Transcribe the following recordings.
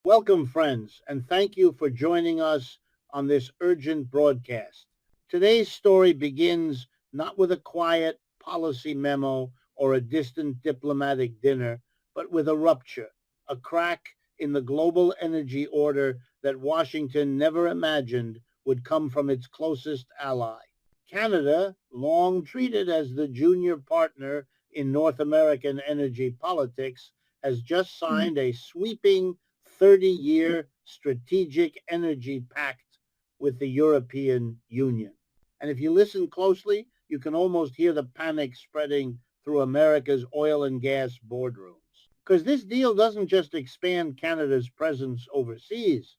Welcome, friends, and thank you for joining us on this urgent broadcast. Today's story begins not with a quiet policy memo or a distant diplomatic dinner, but with a rupture, a crack in the global energy order that Washington never imagined would come from its closest ally. Canada, long treated as the junior partner in North American energy politics, has just signed a sweeping 30-year strategic energy pact with the European Union. And if you listen closely, you can almost hear the panic spreading through America's oil and gas boardrooms. Because this deal doesn't just expand Canada's presence overseas,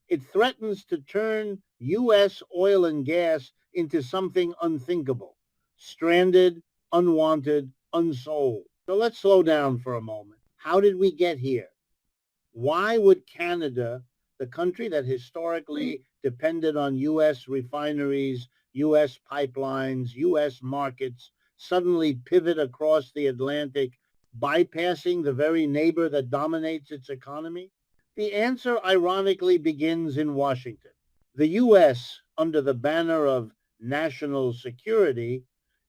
it threatens to turn U.S. oil and gas into something unthinkable, stranded, unwanted, unsold. So let's slow down for a moment. How did we get here? Why would Canada, the country that historically depended on U.S. refineries, U.S. pipelines, U.S. markets, suddenly pivot across the Atlantic, bypassing the very neighbor that dominates its economy? The answer, ironically, begins in Washington. The U.S., under the banner of national security,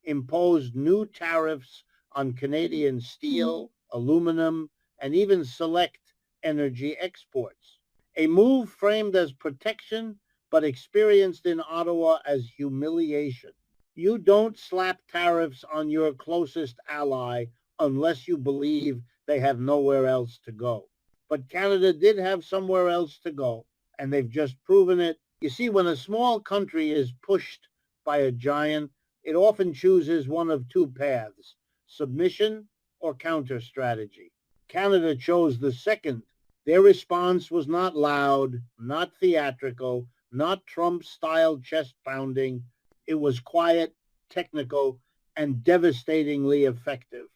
imposed new tariffs on Canadian steel, aluminum, and even select energy exports, a move framed as protection but experienced in Ottawa as humiliation. You don't slap tariffs on your closest ally unless you believe they have nowhere else to go. But Canada did have somewhere else to go, and they've just proven it. You see, when a small country is pushed by a giant, it often chooses one of two paths: submission or counter strategy. Canada chose the second. Their response was not loud, not theatrical, not Trump-style chest-pounding. It was quiet, technical, and devastatingly effective.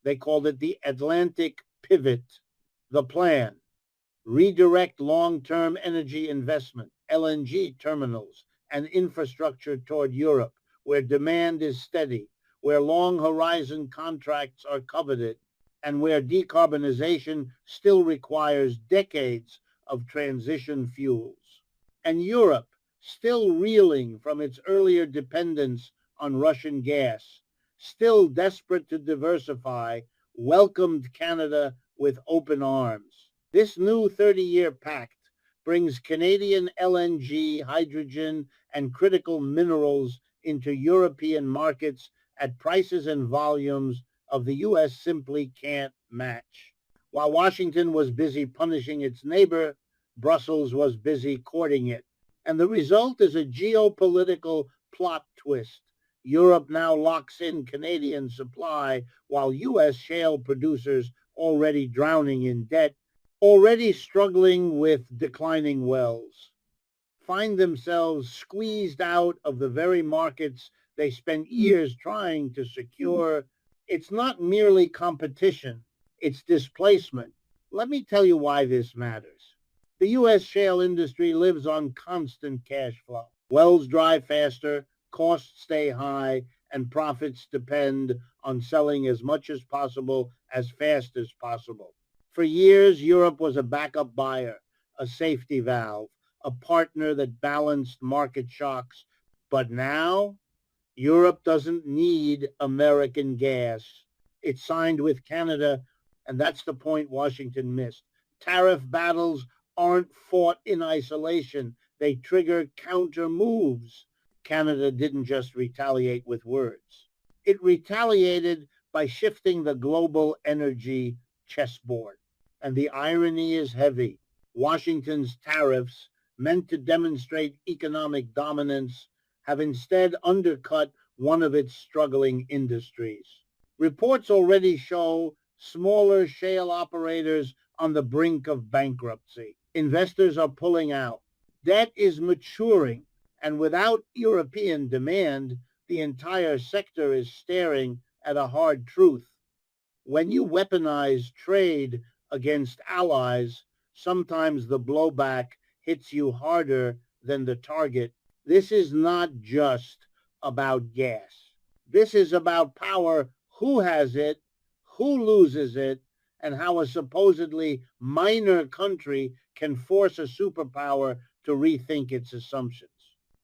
They called it the Atlantic Pivot. The plan: redirect long-term energy investment, LNG terminals, and infrastructure toward Europe, where demand is steady, where long-horizon contracts are coveted, and where decarbonization still requires decades of transition fuels. And Europe, still reeling from its earlier dependence on Russian gas, still desperate to diversify, welcomed Canada with open arms. This new 30-year pact brings Canadian LNG, hydrogen, and critical minerals into European markets at prices and volumes of the U.S. simply can't match. While Washington was busy punishing its neighbor, Brussels was busy courting it. And the result is a geopolitical plot twist. Europe now locks in Canadian supply, while U.S. shale producers, already drowning in debt, already struggling with declining wells, find themselves squeezed out of the very markets they spent years trying to secure. It's not merely competition, it's displacement. Let me tell you why this matters. The U.S. shale industry lives on constant cash flow. Wells dry faster, costs stay high, and profits depend on selling as much as possible as fast as possible. For years, Europe was a backup buyer, a safety valve, a partner that balanced market shocks. But now, Europe doesn't need American gas. It signed with Canada, and that's the point Washington missed. Tariff battles aren't fought in isolation. They trigger counter moves. Canada didn't just retaliate with words. It retaliated by shifting the global energy chessboard. And the irony is heavy. Washington's tariffs, meant to demonstrate economic dominance, have instead undercut one of its struggling industries. Reports already show smaller shale operators on the brink of bankruptcy. Investors are pulling out. Debt is maturing, and without European demand, the entire sector is staring at a hard truth. When you weaponize trade against allies, sometimes the blowback hits you harder than the target. This is not just about gas. This is about power: who has it, who loses it, and how a supposedly minor country can force a superpower to rethink its assumptions.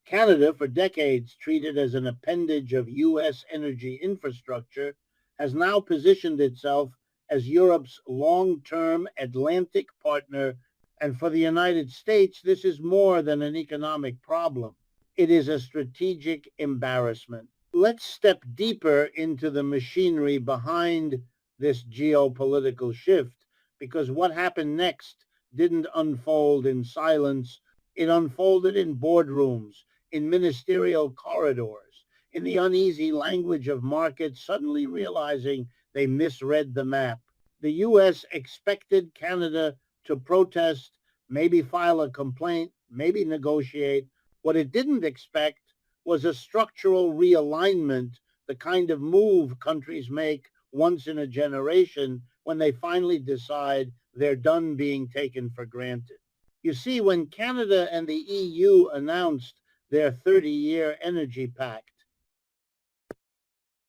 Canada, for decades treated as an appendage of U.S. energy infrastructure, has now positioned itself as Europe's long-term Atlantic partner, and for the United States, this is more than an economic problem. It is a strategic embarrassment. Let's step deeper into the machinery behind this geopolitical shift, because what happened next didn't unfold in silence. It unfolded in boardrooms, in ministerial corridors, in the uneasy language of markets suddenly realizing they misread the map. The U.S. expected Canada to protest, maybe file a complaint, maybe negotiate. What it didn't expect was a structural realignment, the kind of move countries make once in a generation when they finally decide they're done being taken for granted. You see, when Canada and the EU announced their 30-year energy pact,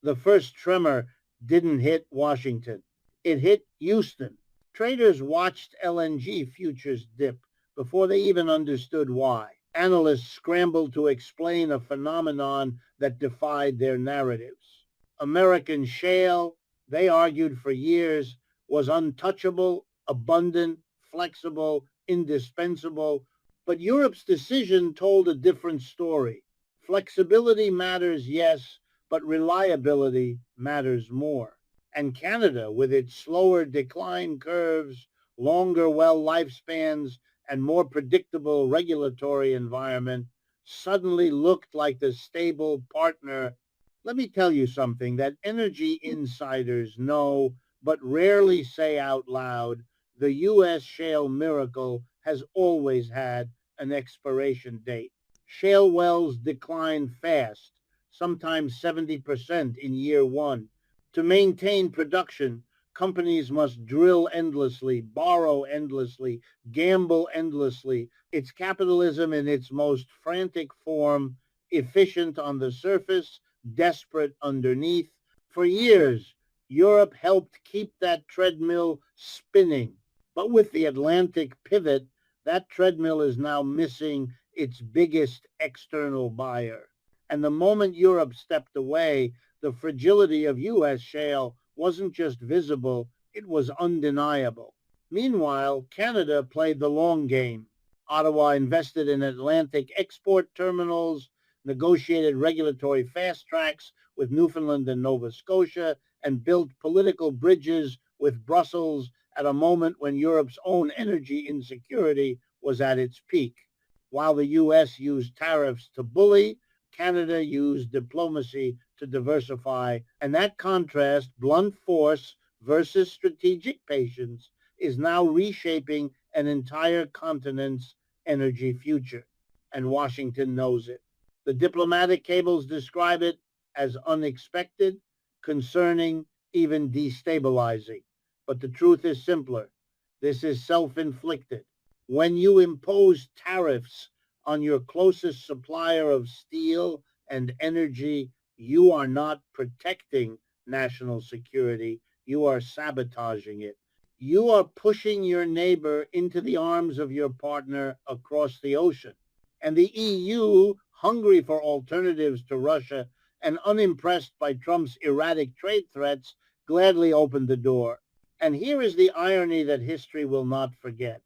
the first tremor didn't hit Washington. It hit Houston. Traders watched LNG futures dip before they even understood why. Analysts scrambled to explain a phenomenon that defied their narratives. American shale, they argued for years, was untouchable, abundant, flexible, indispensable. But Europe's decision told a different story. Flexibility matters, yes, but reliability matters more. And Canada, with its slower decline curves, longer well lifespans, and more predictable regulatory environment, suddenly looked like the stable partner. Let me tell you something that energy insiders know but rarely say out loud. The U.S. shale miracle has always had an expiration date. Shale wells decline fast, sometimes 70% in year one. To maintain production, companies must drill endlessly, borrow endlessly, gamble endlessly. It's capitalism in its most frantic form, efficient on the surface, desperate underneath. For years, Europe helped keep that treadmill spinning. But with the Atlantic pivot, that treadmill is now missing its biggest external buyer. And the moment Europe stepped away, the fragility of U.S. shale wasn't just visible, it was undeniable. Meanwhile, Canada played the long game. Ottawa invested in Atlantic export terminals, negotiated regulatory fast tracks with Newfoundland and Nova Scotia, and built political bridges with Brussels at a moment when Europe's own energy insecurity was at its peak. While the U.S. used tariffs to bully, Canada used diplomacy to diversify, and that contrast, blunt force versus strategic patience, is now reshaping an entire continent's energy future, and Washington knows it. The diplomatic cables describe it as unexpected, concerning, even destabilizing. But the truth is simpler. This is self-inflicted. When you impose tariffs on your closest supplier of steel and energy, you are not protecting national security. You are sabotaging it. You are pushing your neighbor into the arms of your partner across the ocean. And the EU, hungry for alternatives to Russia and unimpressed by Trump's erratic trade threats, gladly opened the door. And here is the irony that history will not forget.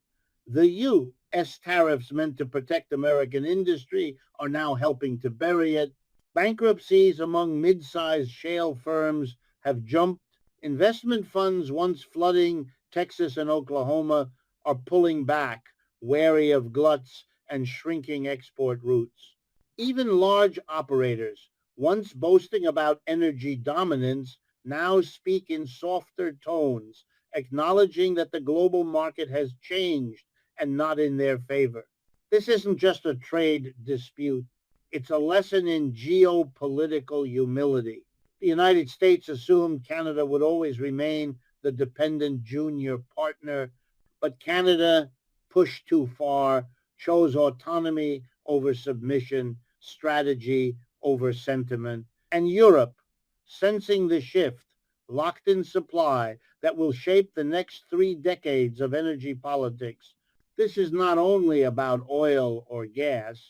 The U.S. tariffs meant to protect American industry are now helping to bury it. Bankruptcies among mid-sized shale firms have jumped. Investment funds once flooding Texas and Oklahoma are pulling back, wary of gluts and shrinking export routes. Even large operators, once boasting about energy dominance, now speak in softer tones, acknowledging that the global market has changed and not in their favor. This isn't just a trade dispute. It's a lesson in geopolitical humility. The United States assumed Canada would always remain the dependent junior partner, but Canada pushed too far, chose autonomy over submission, strategy over sentiment. And Europe, sensing the shift, locked-in supply that will shape the next 3 decades of energy politics. This is not only about oil or gas.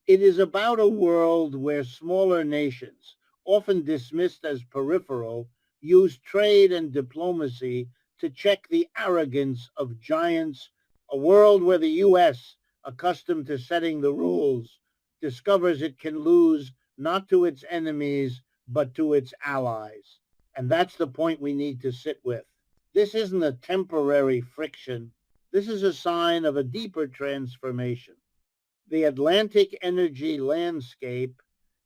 It is about a world where smaller nations, often dismissed as peripheral, use trade and diplomacy to check the arrogance of giants, a world where the U.S., accustomed to setting the rules, discovers it can lose not to its enemies, but to its allies. And that's the point we need to sit with. This isn't a temporary friction. This is a sign of a deeper transformation. The Atlantic energy landscape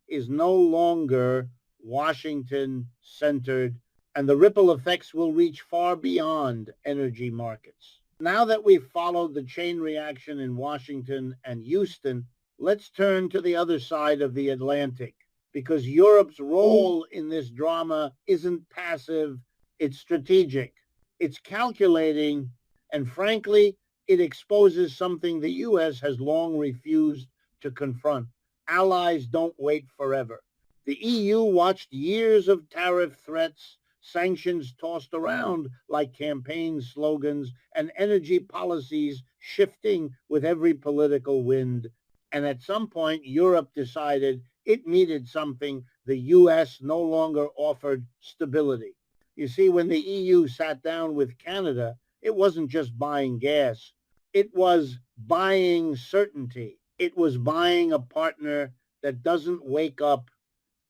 is no longer Washington centered, and the ripple effects will reach far beyond energy markets. Now that we've followed the chain reaction in Washington and Houston, let's turn to the other side of the Atlantic, because Europe's role in this drama isn't passive, it's strategic, it's calculating, and frankly, it exposes something the U.S. has long refused to confront. Allies don't wait forever. The EU watched years of tariff threats, sanctions tossed around like campaign slogans, and energy policies shifting with every political wind. And at some point, Europe decided it needed something the U.S. no longer offered: stability. You see, when the EU sat down with Canada, it wasn't just buying gas, it was buying certainty. It was buying a partner that doesn't wake up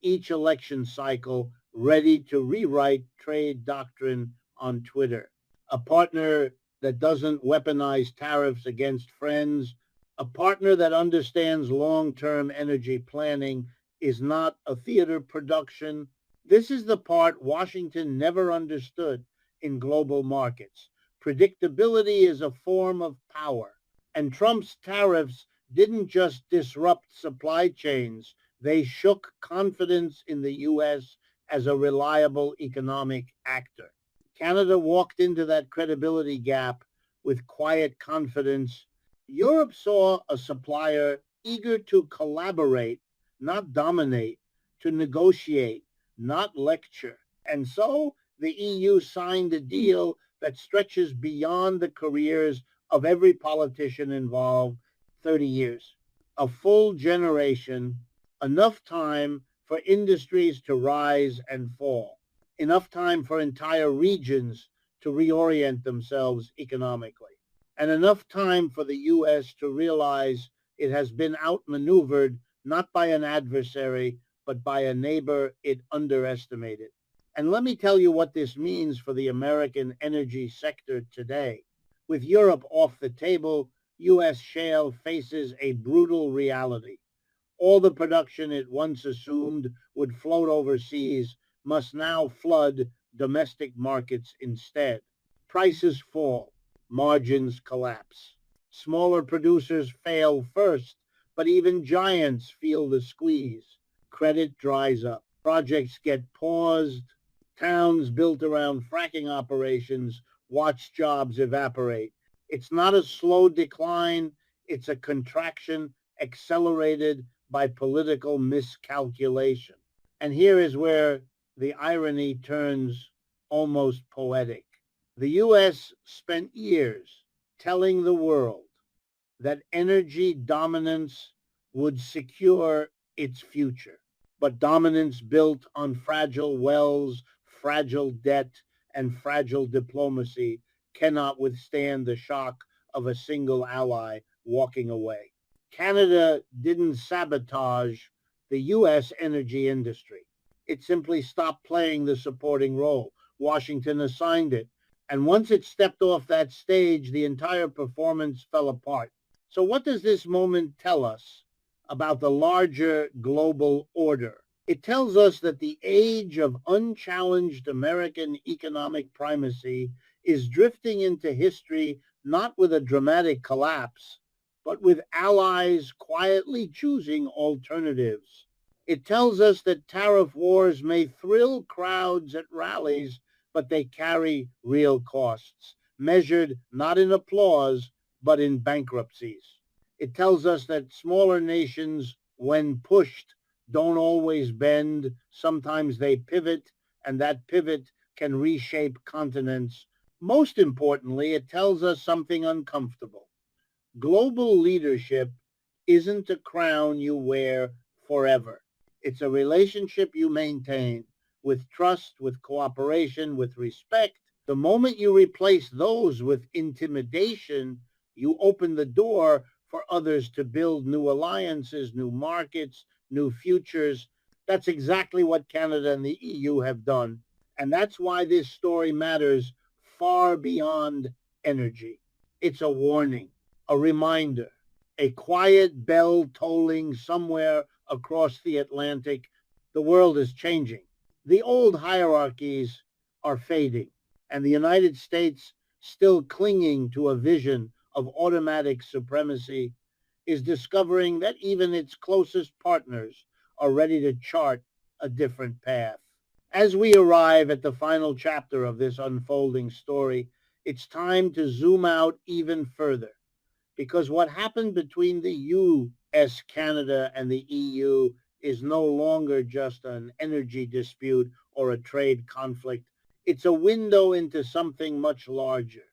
each election cycle ready to rewrite trade doctrine on Twitter. A partner that doesn't weaponize tariffs against friends. A partner that understands long-term energy planning, is not a theater production. This is the part Washington never understood in global markets. Predictability is a form of power. And Trump's tariffs didn't just disrupt supply chains, they shook confidence in the U.S. as a reliable economic actor. Canada walked into that credibility gap with quiet confidence. Europe saw a supplier eager to collaborate, not dominate, to negotiate, not lecture. And so the EU signed a deal that stretches beyond the careers of every politician involved: 30 years. A full generation, enough time for industries to rise and fall, enough time for entire regions to reorient themselves economically, and enough time for the U.S. to realize it has been outmaneuvered not by an adversary, but by a neighbor it underestimated. And let me tell you what this means for the American energy sector today. With Europe off the table, U.S. shale faces a brutal reality. All the production it once assumed would float overseas must now flood domestic markets instead. Prices fall, margins collapse. Smaller producers fail first, but even giants feel the squeeze. Credit dries up. Projects get paused. Towns built around fracking operations watch jobs evaporate. It's not a slow decline, it's a contraction accelerated by political miscalculation. And here is where the irony turns almost poetic. The U.S. spent years telling the world that energy dominance would secure its future. But dominance built on fragile wells, fragile debt, and fragile diplomacy cannot withstand the shock of a single ally walking away. Canada didn't sabotage the U.S. energy industry. It simply stopped playing the supporting role. Washington assigned it. And once it stepped off that stage, the entire performance fell apart. So what does this moment tell us about the larger global order? It tells us that the age of unchallenged American economic primacy is drifting into history not with a dramatic collapse, but with allies quietly choosing alternatives. It tells us that tariff wars may thrill crowds at rallies, but they carry real costs, measured not in applause, but in bankruptcies. It tells us that smaller nations, when pushed, don't always bend. Sometimes they pivot, and that pivot can reshape continents. Most importantly, it tells us something uncomfortable. Global leadership isn't a crown you wear forever. It's a relationship you maintain with trust, with cooperation, with respect. The moment you replace those with intimidation, you open the door for others to build new alliances, new markets, new futures. That's exactly what Canada and the EU have done. And that's why this story matters far beyond energy. It's a warning, a reminder, a quiet bell tolling somewhere across the Atlantic. The world is changing. The old hierarchies are fading, and the United States, still clinging to a vision of automatic supremacy, is discovering that even its closest partners are ready to chart a different path. As we arrive at the final chapter of this unfolding story, it's time to zoom out even further, because what happened between the US, Canada, and the EU is no longer just an energy dispute or a trade conflict. It's a window into something much larger,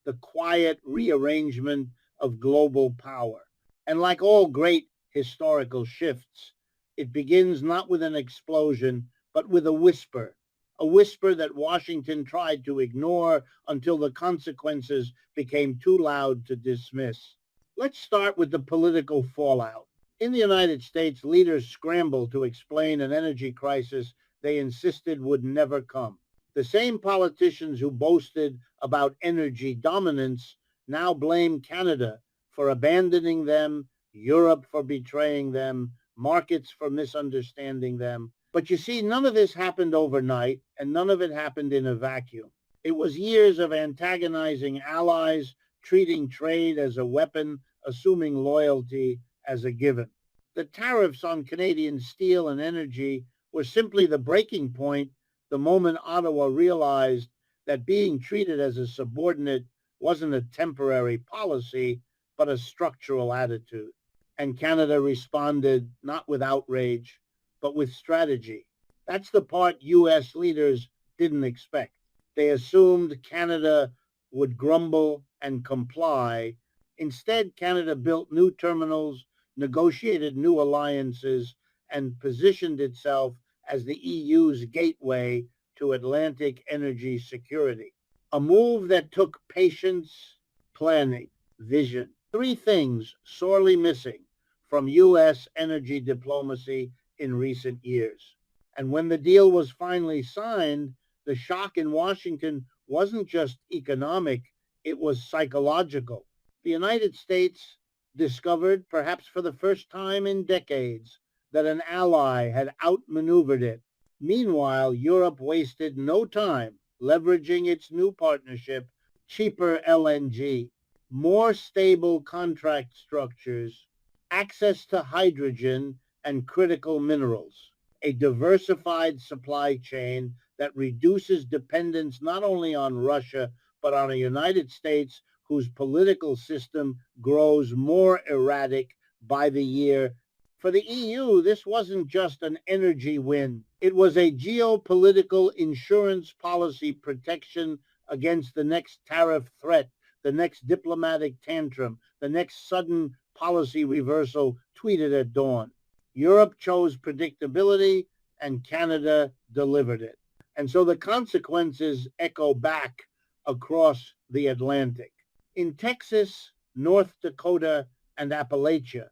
the quiet rearrangement of global power. And like all great historical shifts, it begins not with an explosion, but with a whisper that Washington tried to ignore until the consequences became too loud to dismiss. Let's start with the political fallout. In the United States, leaders scrambled to explain an energy crisis they insisted would never come. The same politicians who boasted about energy dominance now blame Canada for abandoning them, Europe for betraying them, markets for misunderstanding them. But you see, none of this happened overnight, and none of it happened in a vacuum. It was years of antagonizing allies, treating trade as a weapon, assuming loyalty as a given. The tariffs on Canadian steel and energy were simply the breaking point the moment Ottawa realized that being treated as a subordinate wasn't a temporary policy, but a structural attitude. And Canada responded not with outrage, but with strategy. That's the part US leaders didn't expect. They assumed Canada would grumble and comply. Instead, Canada built new terminals, negotiated new alliances, and positioned itself as the EU's gateway to Atlantic energy security. A move that took patience, planning, vision. Three things sorely missing from US energy diplomacy in recent years. And when the deal was finally signed, the shock in Washington wasn't just economic, it was psychological. The United States discovered, perhaps for the first time in decades, that an ally had outmaneuvered it. Meanwhile, Europe wasted no time leveraging its new partnership, cheaper LNG, more stable contract structures, access to hydrogen and critical minerals, a diversified supply chain that reduces dependence not only on Russia, but on a United States whose political system grows more erratic by the year. For the EU, this wasn't just an energy win. It was a geopolitical insurance policy protection against the next tariff threat, the next diplomatic tantrum, the next sudden policy reversal tweeted at dawn. Europe chose predictability, and Canada delivered it. And so the consequences echo back across the Atlantic. In Texas, North Dakota, and Appalachia,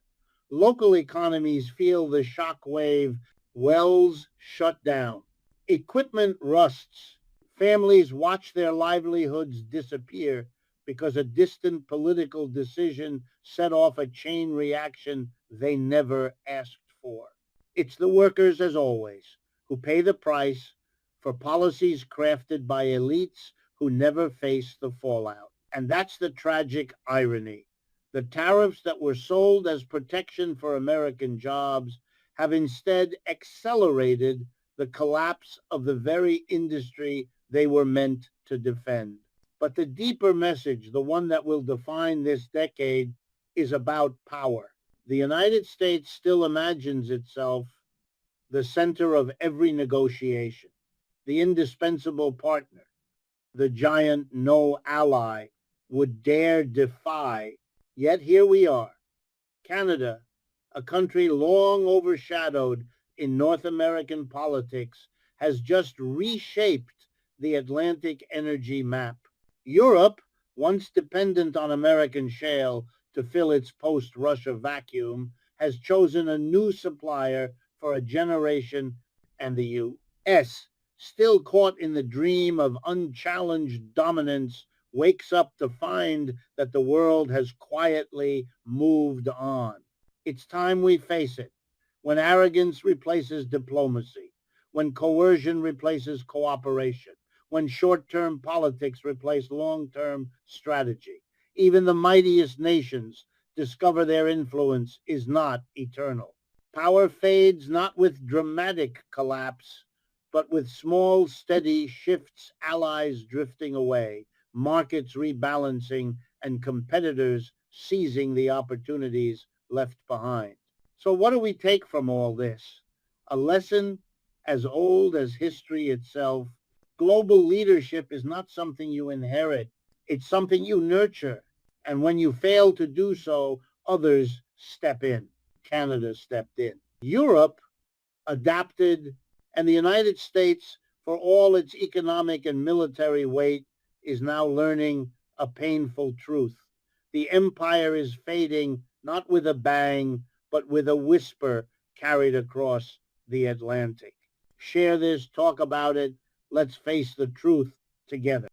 local economies feel the shock wave. Wells shut down. Equipment rusts. Families watch their livelihoods disappear because a distant political decision set off a chain reaction they never asked for. It's the workers, as always, who pay the price for policies crafted by elites who never face the fallout. And that's the tragic irony. The tariffs that were sold as protection for American jobs have instead accelerated the collapse of the very industry they were meant to defend. But the deeper message, the one that will define this decade, is about power. The United States still imagines itself the center of every negotiation. the indispensable partner, the giant no ally, would dare defy. Yet here we are, Canada, a country long overshadowed in North American politics, has just reshaped the Atlantic energy map. Europe, once dependent on American shale to fill its post-Russia vacuum, has chosen a new supplier for a generation, and the U.S., still caught in the dream of unchallenged dominance, wakes up to find that the world has quietly moved on. It's time we face it. When arrogance replaces diplomacy, when coercion replaces cooperation, when short-term politics replace long-term strategy, even the mightiest nations discover their influence is not eternal. Power fades not with dramatic collapse, but with small, steady shifts, allies drifting away, markets rebalancing, and competitors seizing the opportunities left behind. So what do we take from all this? A lesson as old as history itself. Global leadership is not something you inherit. It's something you nurture. And when you fail to do so, others step in. Canada stepped in. Europe adapted, and the United States, for all its economic and military weight, is now learning a painful truth. The empire is fading not with a bang, but with a whisper carried across the Atlantic. Share this, talk about it. Let's face the truth together.